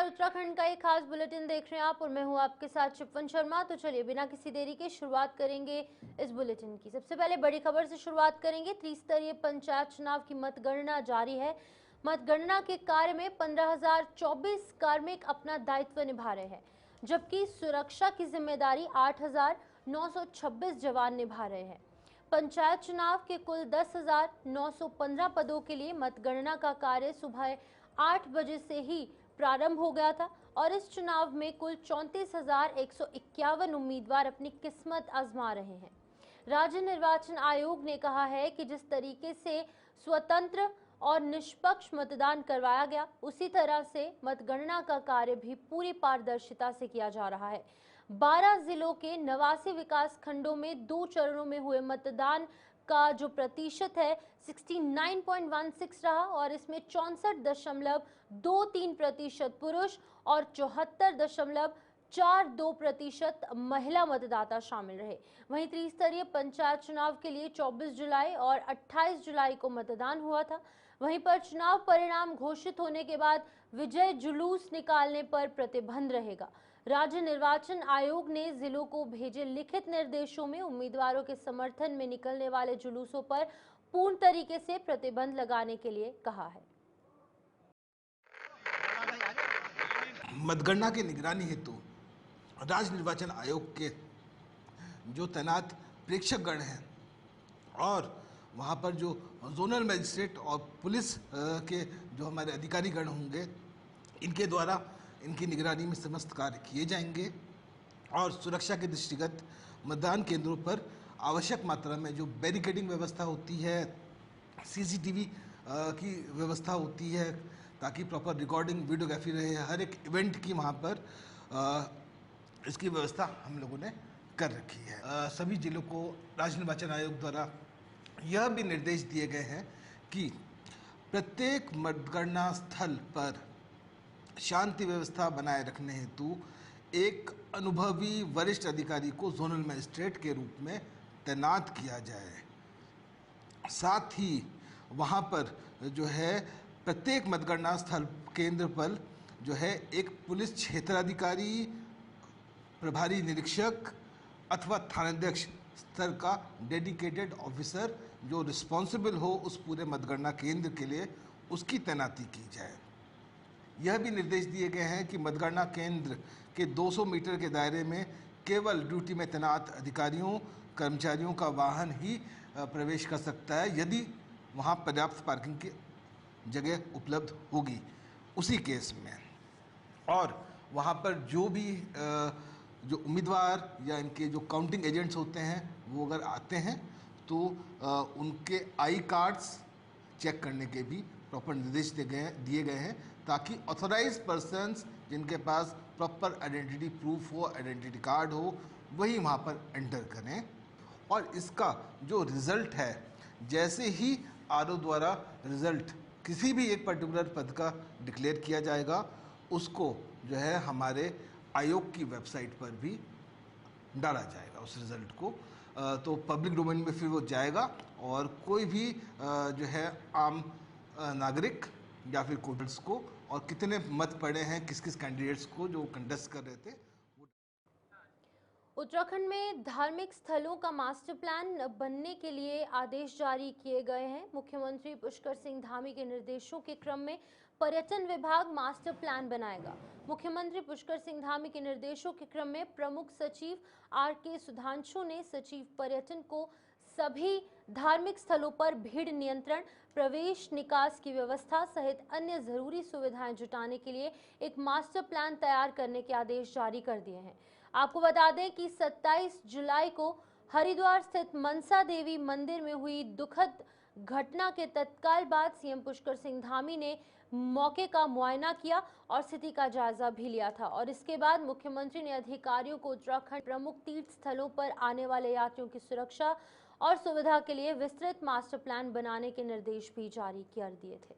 नमस्कार, उत्तराखंड का एक खास बुलेटिन देख रहे हैं आप और मैं हूं आपके साथ शिपवन शर्मा। तो चलिए बिना किसी देरी के शुरुआत करेंगे इस बुलेटिन की। सबसे पहले बड़ी खबर से शुरुआत करेंगे। त्रिस्तरीय पंचायत चुनाव की मतगणना जारी है। मतगणना के कार्य में 15,024 कार्मिक अपना दायित्व निभा रहे हैं, जबकि सुरक्षा की जिम्मेदारी 8,926 जवान निभा रहे हैं। पंचायत चुनाव के कुल 10,915 पदों के लिए मतगणना का कार्य सुबह 8 बजे से ही प्रारंभ हो गया था और इस चुनाव में कुल 34,151 उम्मीदवार अपनी किस्मत आजमा रहे हैं। राज्य निर्वाचन आयोग ने कहा है कि जिस तरीके से स्वतंत्र और निष्पक्ष मतदान करवाया गया, उसी तरह से मतगणना का कार्य भी पूरी पारदर्शिता से किया जा रहा है। 12 जिलों के 89 विकास खंडों में 2 चरणों में हुए मतदान का जो प्रतिशत है 69.16 रहा और इसमें 64.23% पुरुष और 74.42% महिला मतदाता शामिल रहे। वहीं त्रिस्तरीय पंचायत चुनाव के लिए 24 जुलाई और 28 जुलाई को मतदान हुआ था। वहीं पर चुनाव परिणाम घोषित होने के बाद विजय जुलूस निकालने पर प्रतिबंध रहेगा। राज्य निर्वाचन आयोग ने जिलों को भेजे लिखित निर्देशों में उम्मीदवारों के समर्थन में निकलने वाले जुलूसों पर पूर्ण तरीके से प्रतिबंध लगाने के लिए कहा है। मतगणना की निगरानी हेतु राज्य निर्वाचन आयोग के जो तैनात प्रेक्षकगण हैं और वहाँ पर जो जोनल मजिस्ट्रेट और पुलिस के जो हमारे अधिकारीगण होंगे, इनके द्वारा इनकी निगरानी में समस्त कार्य किए जाएंगे और सुरक्षा के दृष्टिगत मतदान केंद्रों पर आवश्यक मात्रा में जो बैरिकेडिंग व्यवस्था होती है, सीसीटीवी की व्यवस्था होती है ताकि प्रॉपर रिकॉर्डिंग वीडियोग्राफी रहे, हर एक इवेंट की वहाँ पर इसकी व्यवस्था हम लोगों ने कर रखी है। सभी जिलों को राज्य निर्वाचन आयोग द्वारा यह भी निर्देश दिए गए हैं कि प्रत्येक मतगणना स्थल पर शांति व्यवस्था बनाए रखने हेतु एक अनुभवी वरिष्ठ अधिकारी को जोनल मजिस्ट्रेट के रूप में तैनात किया जाए। साथ ही वहाँ पर जो है प्रत्येक मतगणना स्थल केंद्र पर जो है एक पुलिस क्षेत्राधिकारी, प्रभारी निरीक्षक अथवा थानाध्यक्ष स्तर का डेडिकेटेड ऑफिसर जो रिस्पॉन्सिबल हो उस पूरे मतगणना केंद्र के लिए, उसकी तैनाती की जाए। यह भी निर्देश दिए गए हैं कि मतगणना केंद्र के 200 मीटर के दायरे में केवल ड्यूटी में तैनात अधिकारियों कर्मचारियों का वाहन ही प्रवेश कर सकता है यदि वहाँ पर्याप्त पार्किंग की जगह उपलब्ध होगी उसी केस में। और वहाँ पर जो भी जो उम्मीदवार या इनके जो काउंटिंग एजेंट्स होते हैं वो अगर आते हैं तो उनके आई कार्ड्स चेक करने के भी प्रॉपर निर्देश दिए गए हैं ताकि ऑथराइज्ड पर्सन्स जिनके पास प्रॉपर आइडेंटिटी प्रूफ हो, आइडेंटिटी कार्ड हो, वही वहाँ पर एंटर करें। और इसका जो रिज़ल्ट है, जैसे ही आरओ द्वारा रिज़ल्ट किसी भी एक पर्टिकुलर पद का डिक्लेयर किया जाएगा, उसको जो है हमारे आयोग की वेबसाइट पर भी डाला जाएगा उस रिज़ल्ट को। तो पब्लिक डोमेन में फिर वो जाएगा और कोई भी जो है आम नागरिक या फिर कोर्ट्स को और कितने मत पड़े हैं किस किस कैंडिडेट्स को जो कंटेस्ट कर रहे थे। उत्तराखंड में धार्मिक स्थलों का मास्टर प्लान बनने के लिए आदेश जारी किए गए हैं। मुख्यमंत्री पुष्कर सिंह धामी के निर्देशों के क्रम में पर्यटन विभाग मास्टर प्लान बनाएगा। मुख्यमंत्री पुष्कर सिंह धामी के निर्देशों के क्रम में प्रमुख सचिव आर.के. सुधांशु ने सचिव पर्यटन को सभी धार्मिक स्थलों पर भीड़ नियंत्रण, प्रवेश निकास की व्यवस्था सहित अन्य जरूरी सुविधाएं जुटाने के लिए एक मास्टर प्लान तैयार करने के आदेश जारी कर दिए हैं। आपको बता दें कि 27 जुलाई को हरिद्वार स्थित मनसा देवी मंदिर में हुई दुखद घटना के तत्काल बाद सीएम पुष्कर सिंह धामी ने मौके का मुआयना किया और स्थिति का जायजा भी लिया था और इसके बाद मुख्यमंत्री ने अधिकारियों को उत्तराखंड प्रमुख तीर्थ स्थलों पर आने वाले यात्रियों की सुरक्षा और सुविधा के लिए विस्तृत मास्टर प्लान बनाने के निर्देश भी जारी कर दिए थे।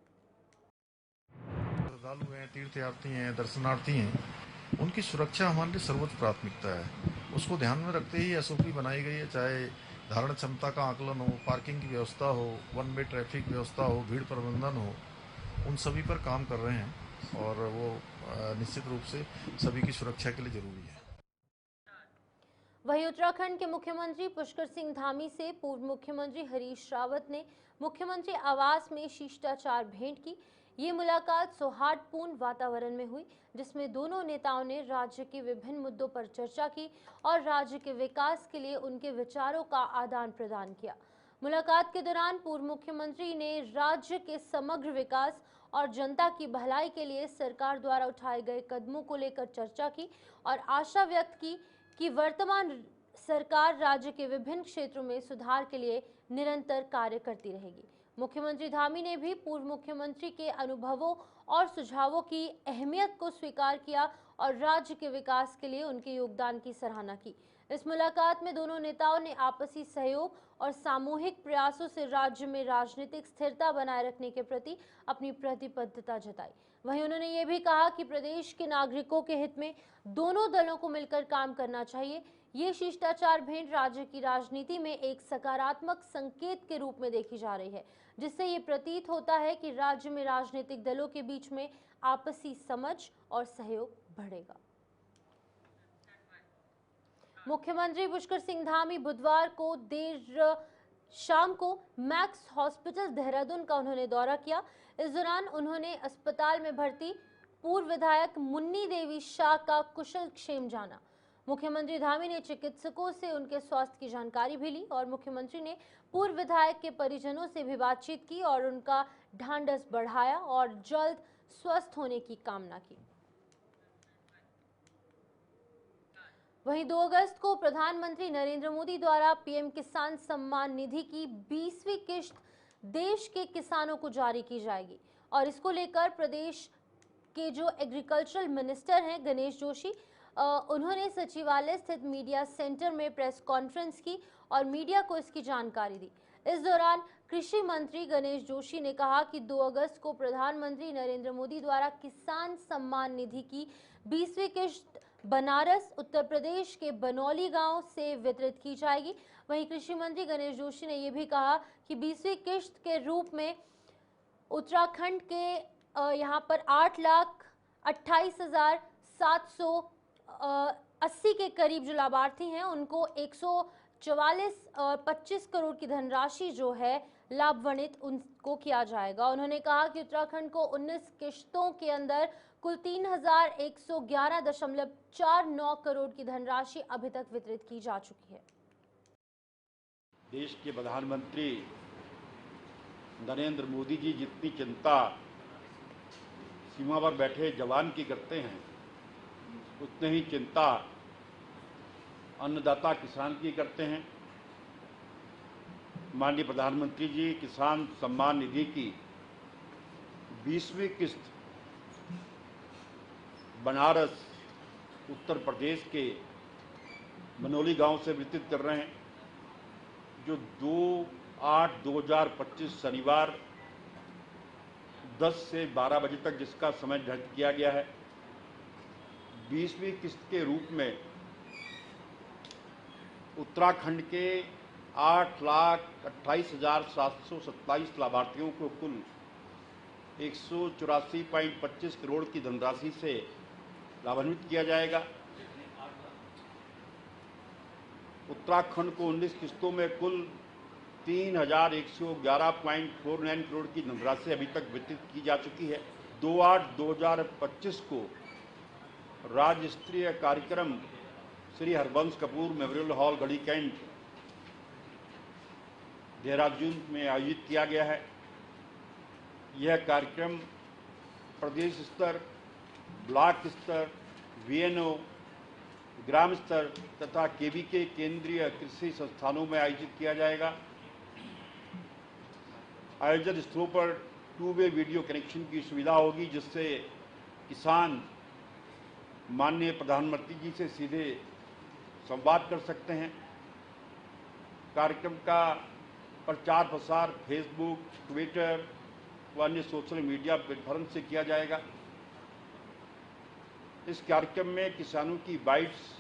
श्रद्धालु हैं, तीर्थयात्री हैं, दर्शनार्थी हैं, उनकी सुरक्षा हमारे लिए सर्वोच्च प्राथमिकता है। उसको ध्यान में रखते ही एसओपी बनाई गई है, चाहे धारण क्षमता का आकलन हो, पार्किंग की व्यवस्था हो, वन वे ट्रैफिक व्यवस्था हो, भीड़ प्रबंधन हो, उन सभी पर काम कर रहे हैं। और वो निश्चित रूप से सभी की सुरक्षा के लिए जरूरी है। वहीं उत्तराखंड के मुख्यमंत्री पुष्कर सिंह धामी से पूर्व मुख्यमंत्री हरीश रावत ने मुख्यमंत्री आवास में शिष्टाचार भेंट की। ये मुलाकात सौहार्दपूर्ण वातावरण में हुई, जिसमें दोनों नेताओं ने राज्य के विभिन्न मुद्दों पर चर्चा की और राज्य के विकास के लिए उनके विचारों का आदान प्रदान किया। मुलाकात के दौरान पूर्व मुख्यमंत्री ने राज्य के समग्र विकास और जनता की भलाई के लिए सरकार द्वारा उठाए गए कदमों को लेकर चर्चा की और आशा व्यक्त की कि वर्तमान सरकार राज्य के विभिन्न क्षेत्रों में सुधार के लिए निरंतर कार्य करती रहेगी। मुख्यमंत्री धामी ने भी पूर्व मुख्यमंत्री के अनुभवों और सुझावों की अहमियत को स्वीकार किया और राज्य के विकास के लिए उनके योगदान की सराहना की। इस मुलाकात में दोनों नेताओं ने आपसी सहयोग और सामूहिक प्रयासों से राज्य में राजनीतिक स्थिरता बनाए रखने के प्रति अपनी प्रतिबद्धता जताई। वहीं उन्होंने ये भी कहा कि प्रदेश के नागरिकों के हित में दोनों दलों को मिलकर काम करना चाहिए। ये शिष्टाचार भेंट राज्य की राजनीति में एक सकारात्मक संकेत के रूप में देखी जा रही है, जिससे ये प्रतीत होता है कि राज्य में राजनीतिक दलों के बीच में आपसी समझ और सहयोग बढ़ेगा। मुख्यमंत्री पुष्कर सिंह धामी बुधवार को देर शाम को मैक्स हॉस्पिटल देहरादून का उन्होंने दौरा किया। इस दौरान उन्होंने अस्पताल में भर्ती पूर्व विधायक मुन्नी देवी शाह का कुशल क्षेम जाना। मुख्यमंत्री धामी ने चिकित्सकों से उनके स्वास्थ्य की जानकारी भी ली और मुख्यमंत्री ने पूर्व विधायक के परिजनों से भी बातचीत की और उनका ढांढस बढ़ाया और जल्द स्वस्थ होने की कामना की। वहीं 2 अगस्त को प्रधानमंत्री नरेंद्र मोदी द्वारा पीएम किसान सम्मान निधि की 20वीं किश्त देश के किसानों को जारी की जाएगी और इसको लेकर प्रदेश के जो एग्रीकल्चरल मिनिस्टर हैं गणेश जोशी, उन्होंने सचिवालय स्थित मीडिया सेंटर में प्रेस कॉन्फ्रेंस की और मीडिया को इसकी जानकारी दी। इस दौरान कृषि मंत्री गणेश जोशी ने कहा कि 2 अगस्त को प्रधानमंत्री नरेंद्र मोदी द्वारा किसान सम्मान निधि की 20वीं किश्त बनारस उत्तर प्रदेश के बनौली गांव से वितरित की जाएगी। वहीं कृषि मंत्री गणेश जोशी ने यह भी कहा कि 20वीं किश्त के रूप में उत्तराखंड के यहाँ पर 8,28,780 के करीब जो लाभार्थी हैं उनको 144.25 करोड़ की धनराशि जो है लाभान्वित उनको किया जाएगा। उन्होंने कहा कि उत्तराखंड को 19 किश्तों के अंदर कुल 3,111.49 करोड़ की धनराशि अभी तक वितरित की जा चुकी है। देश के प्रधानमंत्री नरेंद्र मोदी जी जितनी चिंता सीमा पर बैठे जवान की करते हैं, उतनी ही चिंता अन्नदाता किसान की करते हैं। माननीय प्रधानमंत्री जी किसान सम्मान निधि की 20वीं किस्त बनारस उत्तर प्रदेश के बनौली गांव से वितरित कर रहे हैं, जो 2/8/2025 शनिवार 10 से 12 बजे तक जिसका समय निर्धारित किया गया है। 20वीं किस्त के रूप में उत्तराखंड के 8,28,727 लाभार्थियों को कुल 184.25 करोड़ की धनराशि से लाभान्वित किया जाएगा। उत्तराखंड को 19 किस्तों में कुल 3,111.49 करोड़ की धनराशि अभी तक वितरित की जा चुकी है। 2/8/2025 को राज्य स्तरीय कार्यक्रम श्री हरबंस कपूर मेमोरियल हॉल गढ़ी कैंट देहरादून में आयोजित किया गया है। यह कार्यक्रम प्रदेश स्तर, ब्लॉक स्तर, वीएनओ, ग्राम स्तर तथा केवीके केंद्रीय कृषि संस्थानों में आयोजित किया जाएगा। आयोजन स्थलों पर 2-वे वीडियो कनेक्शन की सुविधा होगी, जिससे किसान माननीय प्रधानमंत्री जी से सीधे संवाद कर सकते हैं। कार्यक्रम का प्रचार प्रसार फेसबुक, ट्विटर व अन्य सोशल मीडिया प्लेटफॉर्म से किया जाएगा। इस कार्यक्रम में किसानों की बाइट्स,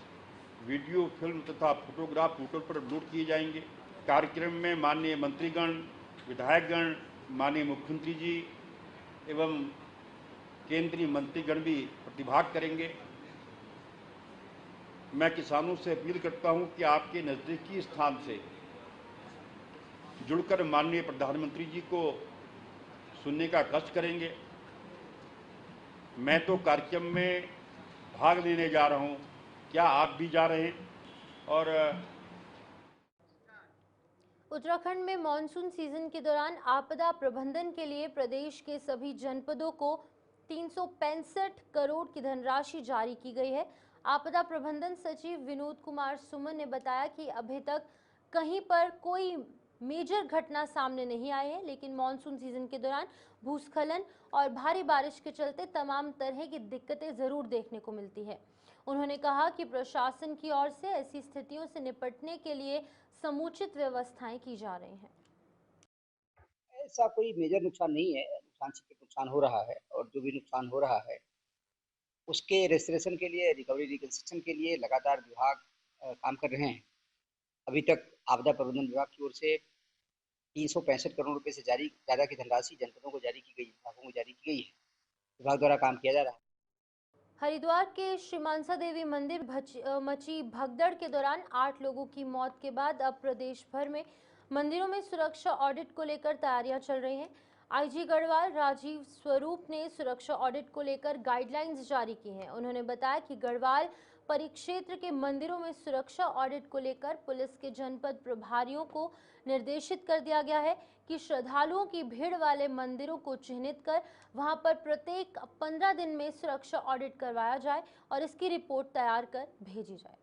वीडियो, फिल्म तथा फोटोग्राफ पोर्टल पर अपलोड किए जाएंगे। कार्यक्रम में माननीय मंत्रीगण, विधायकगण, माननीय मुख्यमंत्री जी एवं केंद्रीय मंत्रीगण भी प्रतिभाग करेंगे। मैं किसानों से अपील करता हूं कि आपके नज़दीकी स्थान से जुड़कर माननीय प्रधानमंत्री जी को सुनने का कष्ट करेंगे। मैं तो कार्यक्रम में भाग लेने जा रहा हूं, क्या आप भी जा रहे हैं? और उत्तराखंड में मॉनसून सीजन के दौरान आपदा प्रबंधन के लिए प्रदेश के सभी जनपदों को 365 करोड़ की धनराशि जारी की गई है। आपदा प्रबंधन सचिव विनोद कुमार सुमन ने बताया कि अभी तक कहीं पर कोई मेजर घटना सामने नहीं आई है, लेकिन मॉनसून सीजन के दौरान भूस्खलन और भारी बारिश के चलते तमाम तरह की दिक्कतें जरूर देखने को मिलती है। उन्होंने कहा कि प्रशासन की ओर से ऐसी स्थितियों से निपटने के लिए समुचित व्यवस्थाएं की जा रही हैं। ऐसा कोई मेजर नुकसान नहीं है, नुकसान से नुकसान हो रहा है और जो भी नुकसान हो रहा है उसके रेस्टोरेशन के लिए, रिकवरी रिकंस्ट्रक्शन के लिए लगातार विभाग काम कर रहे हैं। अभी तक आपदा प्रबंधन विभाग की ओर से 365 करोड़ रुपए से ज़्यादा की धनराशि जनपदों को जारी की गई, विभागों को जारी की गई है। विभाग द्वारा काम किया जा रहा है। हरिद्वार के श्री मानसा देवी मंदिर मची भगदड़ के दौरान 8 लोगों की मौत के बाद अब प्रदेश भर में मंदिरों में सुरक्षा ऑडिट को लेकर तैयारियां चल रही हैं। आईजी गढ़वाल राजीव स्वरूप ने सुरक्षा ऑडिट को लेकर गाइडलाइंस जारी की हैं। उन्होंने बताया कि गढ़वाल परिक्षेत्र के मंदिरों में सुरक्षा ऑडिट को लेकर पुलिस के जनपद प्रभारियों को निर्देशित कर दिया गया है कि श्रद्धालुओं की भीड़ वाले मंदिरों को चिन्हित कर वहां पर प्रत्येक 15 दिन में सुरक्षा ऑडिट करवाया जाए और इसकी रिपोर्ट तैयार कर भेजी जाए।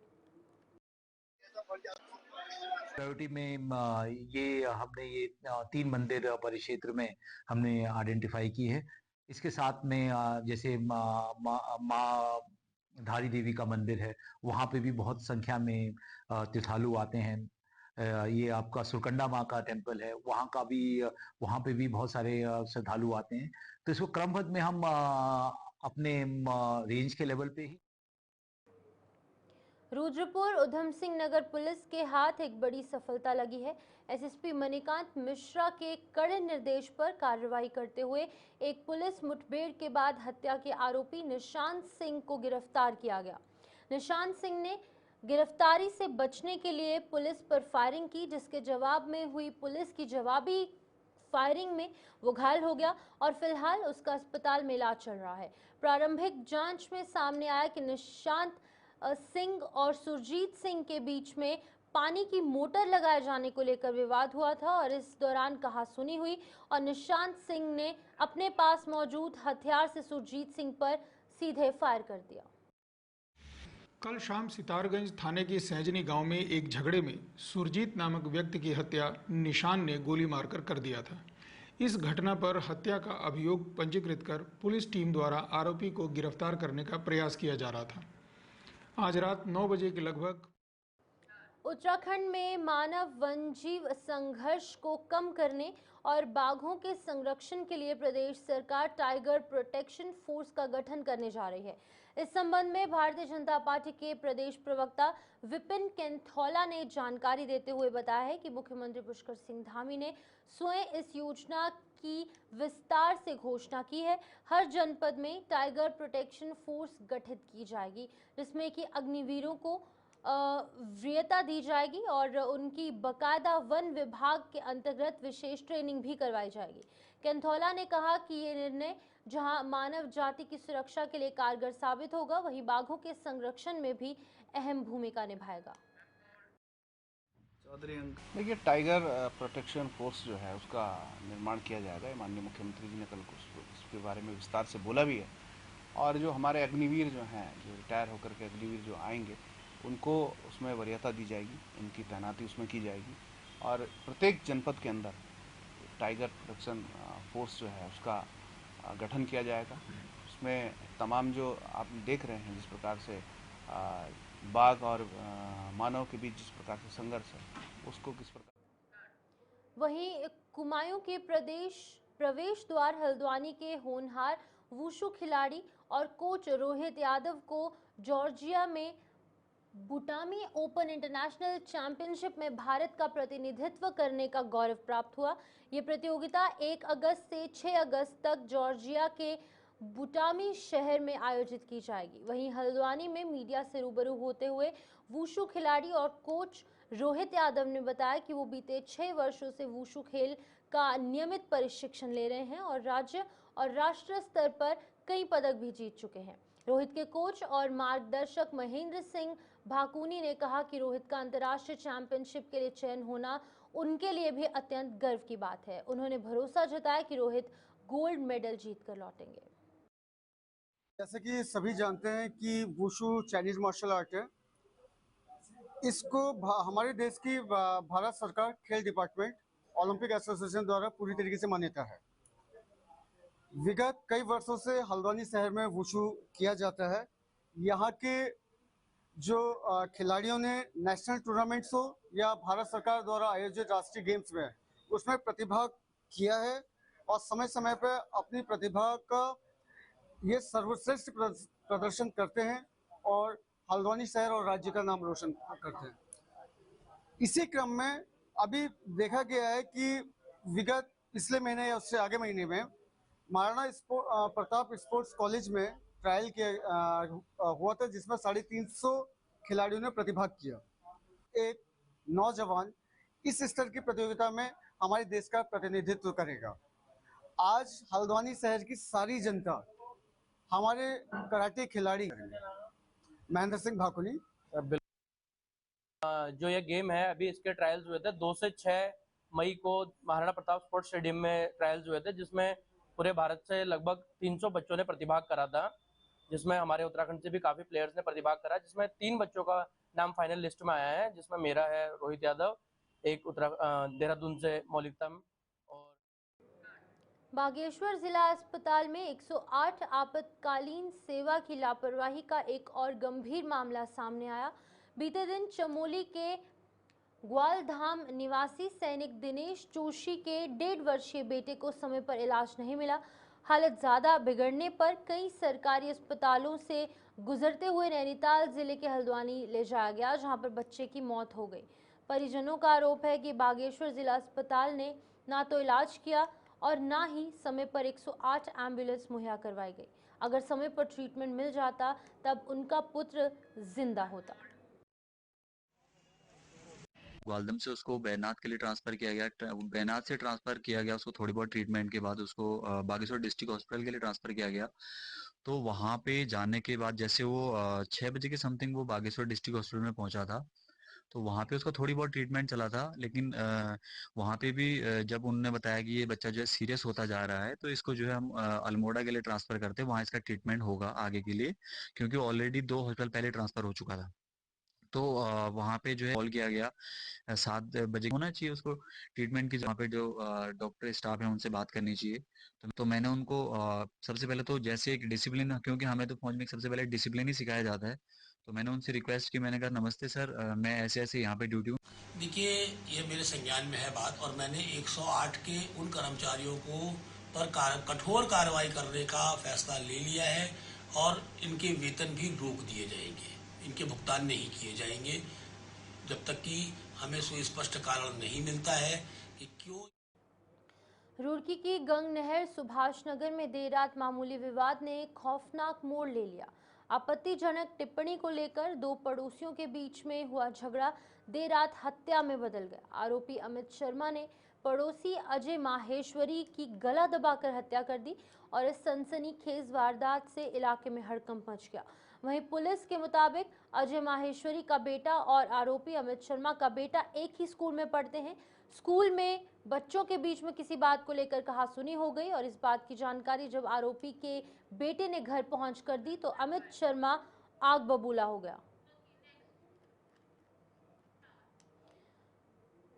प्रायोरिटी में हमने ये 3 मंदिर परिक्षेत्र में हमने आइडेंटिफाई की है। इसके साथ में जैसे माँ धारी देवी का मंदिर है, वहाँ पे भी बहुत संख्या में तीर्थालु आते हैं। ये आपका सुरकंडा माँ का टेम्पल है, वहाँ पे भी बहुत सारे श्रद्धालु आते हैं। तो इसको क्रमबद्ध में हम अपने रेंज के लेवल पे ही। रुद्रपुर उधम सिंह नगर पुलिस के हाथ एक बड़ी सफलता लगी है। एसएसपी मणिकांत मिश्रा के कड़े निर्देश पर कार्रवाई करते हुए एक पुलिस मुठभेड़ के बाद हत्या के आरोपी निशांत सिंह को गिरफ्तार किया गया। निशांत सिंह ने गिरफ्तारी से बचने के लिए पुलिस पर फायरिंग की, जिसके जवाब में हुई पुलिस की जवाबी फायरिंग में वो घायल हो गया और फिलहाल उसका अस्पताल में इलाज चल रहा है। प्रारंभिक जांच में सामने आया कि निशांत सिंह और सुरजीत सिंह के बीच में पानी की मोटर लगाए जाने को लेकर विवाद हुआ था और इस दौरान कहासुनी हुई और निशांत सिंह ने अपने पास मौजूद हथियार से सुरजीत सिंह पर सीधे फायर कर दिया। कल शाम सितारगंज थाने के सैजनी गांव में एक झगड़े में सुरजीत नामक व्यक्ति की हत्या निशान ने गोली मारकर कर दिया था। इस घटना पर हत्या का अभियोग पंजीकृत कर पुलिस टीम द्वारा आरोपी को गिरफ्तार करने का प्रयास किया जा रहा था। आज रात 9 बजे के लगभग उत्तराखंड में मानव वन्यजीव संघर्ष को कम करने और बाघों के संरक्षण के लिए प्रदेश सरकार टाइगर प्रोटेक्शन फोर्स का गठन करने जा रही है। इस संबंध में भारतीय जनता पार्टी के प्रदेश प्रवक्ता विपिन केंथौला ने जानकारी देते हुए बताया है कि मुख्यमंत्री पुष्कर सिंह धामी ने स्वयं इस योजना की विस्तार से घोषणा की है। हर जनपद में टाइगर प्रोटेक्शन फोर्स गठित की जाएगी, जिसमें कि अग्निवीरों को वरीयता दी जाएगी और उनकी बकायदा वन विभाग के अंतर्गत विशेष ट्रेनिंग भी करवाई जाएगी। केंथौला ने कहा कि ये निर्णय जहां मानव जाति की सुरक्षा के लिए कारगर साबित होगा, वहीं बाघों के संरक्षण में भी अहम भूमिका निभाएगा। देखिए, टाइगर प्रोटेक्शन फोर्स जो है उसका निर्माण किया जाएगा। माननीय मुख्यमंत्री जी ने कल उसके बारे में विस्तार से बोला भी है। और जो हमारे अग्निवीर जो हैं, जो रिटायर होकर के अग्निवीर जो आएंगे, उनको उसमें वरीयता दी जाएगी, उनकी तैनाती उसमें की जाएगी और प्रत्येक जनपद के अंदर टाइगर प्रोटेक्शन फोर्स जो है उसका गठन किया जाएगा। उसमें तमाम जो आप देख रहे हैं जिस प्रकार से बाघ और मानव के बीच जिस प्रकार से संघर्ष है, उसको किस प्रकार। वहीं कुमायूं के प्रवेश द्वार हल्द्वानी के होनहार वुशु खिलाड़ी और कोच रोहित यादव को जॉर्जिया में बुटामी ओपन इंटरनेशनल चैंपियनशिप में भारत का प्रतिनिधित्व करने का गौरव प्राप्त हुआ। ये प्रतियोगिता 1 अगस्त से 6 अगस्त तक जॉर्जिया के बुटामी शहर में आयोजित की जाएगी। वहीं हल्द्वानी में मीडिया से रूबरू होते हुए वुशु खिलाड़ी और कोच रोहित यादव ने बताया कि वो बीते 6 वर्षों से वुशु खेल का नियमित प्रशिक्षण ले रहे हैं और राज्य और राष्ट्रीय स्तर पर कई पदक भी जीत चुके हैं। रोहित के कोच और मार्गदर्शक महेंद्र सिंह भाकुनी ने कहा कि रोहित का अंतर्राष्ट्रीय चैंपियनशिप के लिए चयन होना उनके लिए भी अत्यंत गर्व की बात है। उन्होंने भरोसा जताया कि रोहित गोल्ड मेडल जीतकर लौटेंगे। जैसे कि सभी जानते हैं कि वुशु चाइनीज मार्शल आर्ट है। इसको हमारे देश की भारत सरकार खेल डिपार्टमेंट ओलंपिक एसोसिएशन द्वारा पूरी तरीके से मान्यता है। विगत कई वर्षों से हल्द्वानी शहर में वुशु किया जाता है। यहाँ के जो खिलाड़ियों ने नेशनल टूर्नामेंट्स हो या भारत सरकार द्वारा आयोजित राष्ट्रीय गेम्स में उसमें प्रतिभाग किया है और समय समय पर अपनी प्रतिभा का ये सर्वश्रेष्ठ प्रदर्शन करते हैं और हल्द्वानी शहर और राज्य का नाम रोशन करते हैं। इसी क्रम में अभी देखा गया है कि विगत पिछले महीने या उससे आगे महीने में महाराणा प्रताप स्पोर्ट्स कॉलेज में ट्रायल किया हुआ था, जिसमें 350 खिलाड़ियों ने प्रतिभाग किया। एक नौजवान इस स्तर की प्रतियोगिता में हमारे देश का प्रतिनिधित्व करेगा। आज हल्द्वानी शहर की सारी जनता हमारे कराटे खिलाड़ी महेंद्र सिंह भाकुनी। जो ये गेम है अभी इसके ट्रायल्स हुए थे 2 से 6 मई को महाराणा प्रताप स्पोर्ट्स स्टेडियम में ट्रायल्स हुए थे, जिसमें पूरे भारत से लगभग 300 बच्चों ने प्रतिभाग करा था, जिसमें हमारे उत्तराखंड से भी काफ़ी प्लेयर्स ने प्रतिभाग करा, जिसमें 3 बच्चों का नाम फाइनल लिस्ट में आया है, जिसमें मेरा है रोहित यादव, एक देहरादून से मौलिकतम। और बागेश्वर जिला अस्पताल में 108 आपातकालीन सेवा की लापरवाही का एक और गंभीर मामला सामने आया। बीते दिन चमोली के ग्वालधाम निवासी सैनिक दिनेश जोशी के 1.5 वर्षीय बेटे को समय पर इलाज नहीं मिला। हालत ज़्यादा बिगड़ने पर कई सरकारी अस्पतालों से गुजरते हुए नैनीताल जिले के हल्द्वानी ले जाया गया, जहां पर बच्चे की मौत हो गई। परिजनों का आरोप है कि बागेश्वर जिला अस्पताल ने ना तो इलाज किया और ना ही समय पर 108 एम्बुलेंस मुहैया करवाई गई। अगर समय पर ट्रीटमेंट मिल जाता तब उनका पुत्र जिंदा होता। ग्वालदम से उसको बैनाथ के लिए ट्रांसफ़र किया गया। बैनाथ से ट्रांसफ़र किया गया, उसको थोड़ी बहुत ट्रीटमेंट के बाद उसको बागेश्वर डिस्ट्रिक्ट हॉस्पिटल के लिए ट्रांसफ़र किया गया। तो वहाँ पे जाने के बाद जैसे वो 6 बजे के समथिंग वो बागेश्वर डिस्ट्रिक्ट हॉस्पिटल में पहुँचा था, तो वहाँ पे उसका थोड़ी बहुत ट्रीटमेंट चला था। लेकिन वहाँ पे भी जब उन्होंने बताया कि ये बच्चा जो है सीरियस होता जा रहा है, तो इसको जो है हम अल्मोड़ा के लिए ट्रांसफ़र करते हैं, वहाँ इसका ट्रीटमेंट होगा आगे के लिए, क्योंकि ऑलरेडी 2 हॉस्पिटल पहले ट्रांसफ़र हो चुका था। तो वहाँ पे जो है कॉल किया गया 7 बजे होना चाहिए उसको ट्रीटमेंट की, जहाँ पे जो डॉक्टर स्टाफ है उनसे बात करनी चाहिए। तो मैंने उनको सबसे पहले तो जैसे एक डिसिप्लिन, क्योंकि हमें तो फौज में सबसे पहले डिसिप्लिन ही सिखाया जाता है, तो मैंने उनसे रिक्वेस्ट की। मैंने कहा नमस्ते सर, मैं ऐसे ऐसे यहाँ पे ड्यूटी हूँ। देखिए, ये मेरे संज्ञान में है बात, और मैंने 108 के उन कर्मचारियों को पर कठोर कार्रवाई करने का फैसला ले लिया है और इनके वेतन भी रोक दिए जाएंगे, इनके भुगतान नहीं किए जाएंगे जब तक कि हमें सुस्पष्ट कारण नहीं मिलता है कि क्यों। रुड़की की गंग नहर सुभाष नगर में देर रात मामूली विवाद ने एक खौफनाक मोड़ ले लिया। आपत्तिजनक टिप्पणी को लेकर 2 पड़ोसियों के बीच में हुआ झगड़ा देर रात हत्या में बदल गया। आरोपी अमित शर्मा ने पड़ोसी अजय माहेश्वरी की गला दबाकर हत्या कर दी और इस सनसनीखेज वारदात से इलाके में हड़कंप मच गया। वहीं पुलिस के मुताबिक अजय माहेश्वरी का बेटा और आरोपी अमित शर्मा का बेटा एक ही स्कूल में पढ़ते हैं। स्कूल में बच्चों के बीच में किसी बात को लेकर कहासुनी हो गई और इस बात की जानकारी जब आरोपी के बेटे ने घर पहुंचकर दी तो अमित शर्मा आग बबूला हो गया।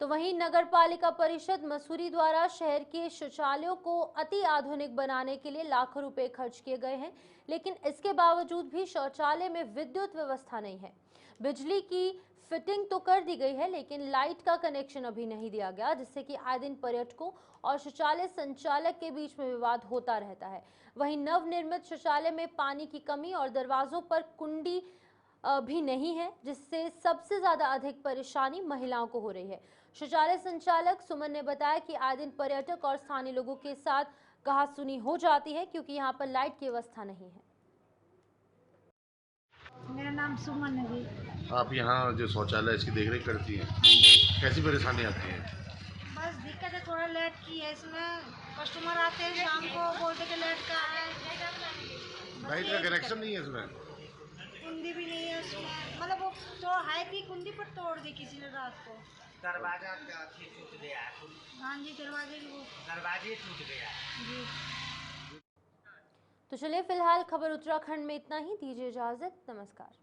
तो वहीं नगर पालिका परिषद मसूरी द्वारा शहर के शौचालयों को अति आधुनिक बनाने के लिए लाखों रुपए खर्च किए गए हैं, लेकिन इसके बावजूद भी शौचालय में विद्युत व्यवस्था नहीं है। बिजली की फिटिंग तो कर दी गई है, लेकिन लाइट का कनेक्शन अभी नहीं दिया गया, जिससे कि आए दिन पर्यटकों और शौचालय संचालक के बीच में विवाद होता रहता है। वहीं नवनिर्मित शौचालय में पानी की कमी और दरवाजों पर कुंडी भी नहीं है, जिससे सबसे ज्यादा अधिक परेशानी महिलाओं को हो रही है। शौचालय संचालक सुमन ने बताया कि आए दिन पर्यटक और स्थानीय लोगों के साथ कहासुनी हो जाती है क्योंकि यहाँ पर लाइट की व्यवस्था नहीं है। मेरा नाम सुमन है जी। आप यहाँ जो शौचालय इसकी देखरेख करती हैं, कैसी परेशानी आती है? बस दिक्कत है, थोड़ा लेट की है इसमें। कस्टमर आते हैं शाम को, बोलते कि लेट का है। लाइट का कनेक्शन नहीं है इसमें, कुंडी भी नहीं है उसमें, मतलब वो तो है भी, कुंडी पर तोड़ दी किसी ने रात को। दरवाजा टूट गया। हाँ जी, दरवाजे टूट गया जी। तो चलिए फिलहाल खबर उत्तराखंड में इतना ही, दीजिए इजाजत, नमस्कार।